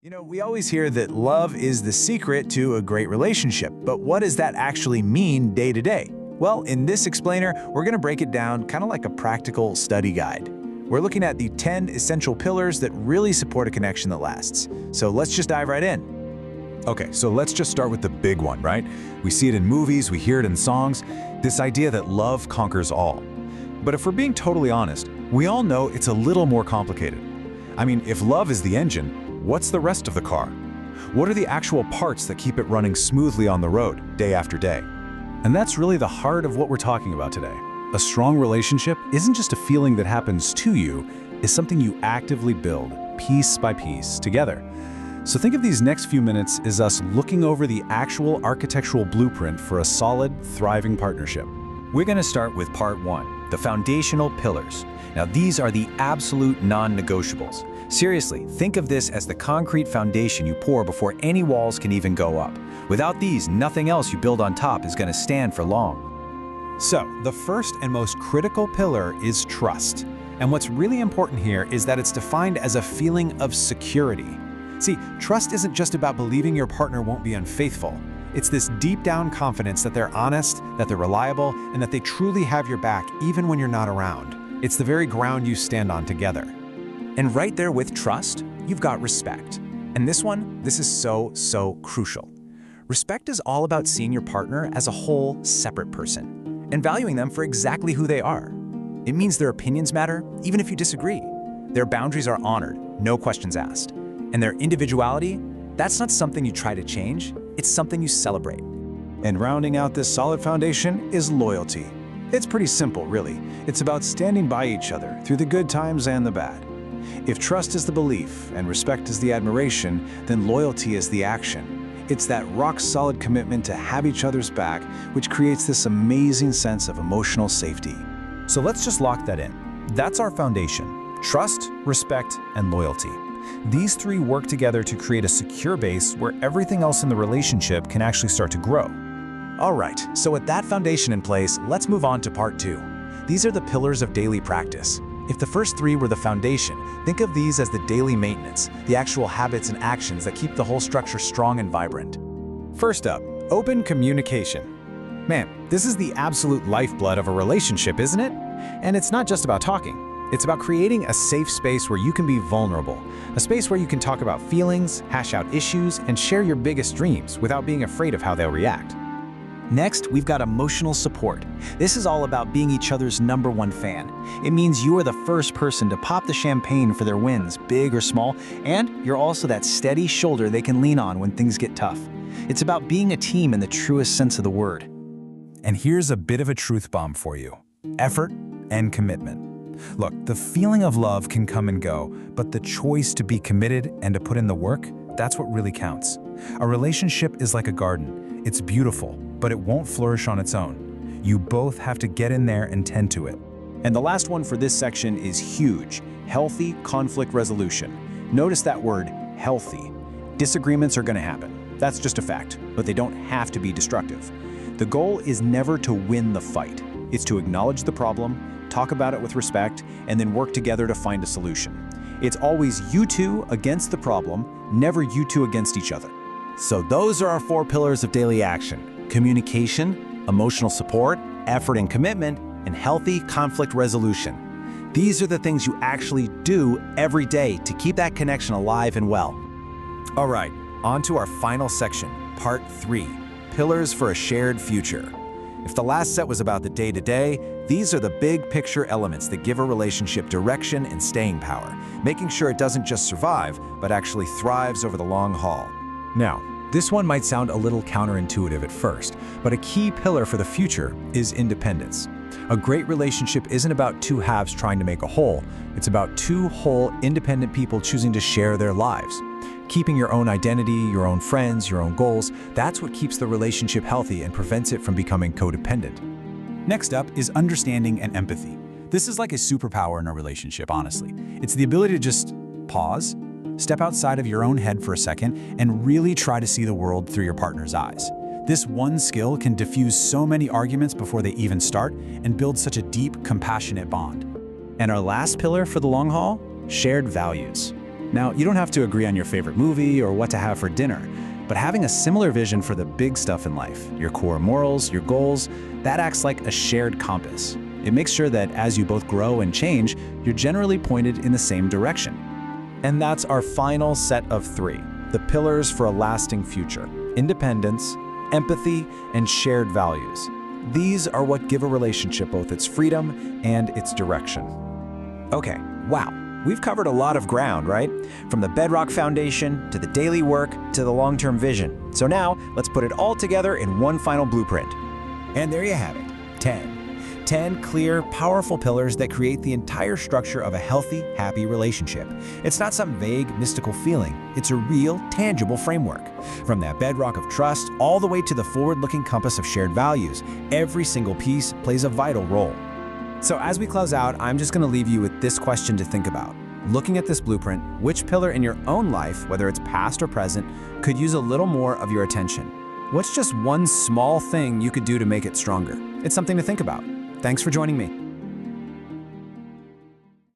We always hear that love is the secret to a great relationship, but what does that actually mean day to day? Well, in this explainer, we're going to break it down kind of like a practical study guide. We're looking at the 10 essential pillars that really support a connection that lasts. So let's just dive right in. Okay, so let's just start with the big one, right? We see it in movies, we hear it in songs, this idea that love conquers all. But if we're being totally honest, we all know it's a little more complicated. I mean, if love is the engine, what's the rest of the car? What are the actual parts that keep it running smoothly on the road, day after day? And that's really the heart of what we're talking about today. A strong relationship isn't just a feeling that happens to you, it's something you actively build, piece by piece, together. So think of these next few minutes as us looking over the actual architectural blueprint for a solid, thriving partnership. We're going to start with part one, the foundational pillars. Now, these are the absolute non-negotiables. Seriously, think of this as the concrete foundation you pour before any walls can even go up. Without these, nothing else you build on top is going to stand for long. So, the first and most critical pillar is trust. And what's really important here is that it's defined as a feeling of security. See, trust isn't just about believing your partner won't be unfaithful. It's this deep down confidence that they're honest, that they're reliable, and that they truly have your back even when you're not around. It's the very ground you stand on together. And right there with trust, you've got respect. And this is so crucial. Respect is all about seeing your partner as a whole, separate person and valuing them for exactly who they are. It means their opinions matter, even if you disagree. Their boundaries are honored, no questions asked. And their individuality, that's not something you try to change, it's something you celebrate. And rounding out this solid foundation is loyalty. It's pretty simple, really. It's about standing by each other through the good times and the bad. If trust is the belief and respect is the admiration, then loyalty is the action. It's that rock-solid commitment to have each other's back, which creates this amazing sense of emotional safety. So let's just lock that in. That's our foundation: trust, respect, and loyalty. These three work together to create a secure base where everything else in the relationship can actually start to grow. All right, so with that foundation in place, let's move on to part two. These are the pillars of daily practice. If the first three were the foundation, think of these as the daily maintenance, the actual habits and actions that keep the whole structure strong and vibrant. First up, open communication. Man, this is the absolute lifeblood of a relationship, isn't it? And it's not just about talking. It's about creating a safe space where you can be vulnerable, a space where you can talk about feelings, hash out issues, and share your biggest dreams without being afraid of how they'll react. Next, we've got emotional support. This is all about being each other's #1 fan. It means you are the first person to pop the champagne for their wins, big or small, and you're also that steady shoulder they can lean on when things get tough. It's about being a team in the truest sense of the word. And here's a bit of a truth bomb for you: effort and commitment. Look, the feeling of love can come and go, but the choice to be committed and to put in the work, that's what really counts. A relationship is like a garden. It's beautiful, but it won't flourish on its own. You both have to get in there and tend to it. And the last one for this section is huge: healthy conflict resolution. Notice that word, healthy. Disagreements are going to happen. That's just a fact, but they don't have to be destructive. The goal is never to win the fight. It's to acknowledge the problem, talk about it with respect, and then work together to find a solution. It's always you two against the problem, never you two against each other. So those are our 4 pillars of daily action: communication, emotional support, effort and commitment, and healthy conflict resolution. These are the things you actually do every day to keep that connection alive and well. All right, on to our final section, part 3, pillars for a shared future. If the last set was about the day-to-day, these are the big picture elements that give a relationship direction and staying power, making sure it doesn't just survive, but actually thrives over the long haul. Now, this one might sound a little counterintuitive at first, but a key pillar for the future is independence. A great relationship isn't about 2 halves trying to make a whole. It's about 2 whole, independent people choosing to share their lives. Keeping your own identity, your own friends, your own goals, that's what keeps the relationship healthy and prevents it from becoming codependent. Next up is understanding and empathy. This is like a superpower in a relationship, honestly. It's the ability to just pause, step outside of your own head for a second, and really try to see the world through your partner's eyes. This one skill can diffuse so many arguments before they even start and build such a deep, compassionate bond. And our last pillar for the long haul? Shared values. Now, you don't have to agree on your favorite movie or what to have for dinner, but having a similar vision for the big stuff in life, your core morals, your goals, that acts like a shared compass. It makes sure that as you both grow and change, you're generally pointed in the same direction. And that's our final set of 3, the pillars for a lasting future: independence, empathy, and shared values. These are what give a relationship both its freedom and its direction. Okay, wow. We've covered a lot of ground, right? From the bedrock foundation, to the daily work, to the long-term vision. So now, let's put it all together in one final blueprint. And there you have it, 10. 10 clear, powerful pillars that create the entire structure of a healthy, happy relationship. It's not some vague, mystical feeling. It's a real, tangible framework. From that bedrock of trust all the way to the forward-looking compass of shared values, every single piece plays a vital role. So as we close out, I'm just going to leave you with this question to think about. Looking at this blueprint, which pillar in your own life, whether it's past or present, could use a little more of your attention? What's just one small thing you could do to make it stronger? It's something to think about. Thanks for joining me.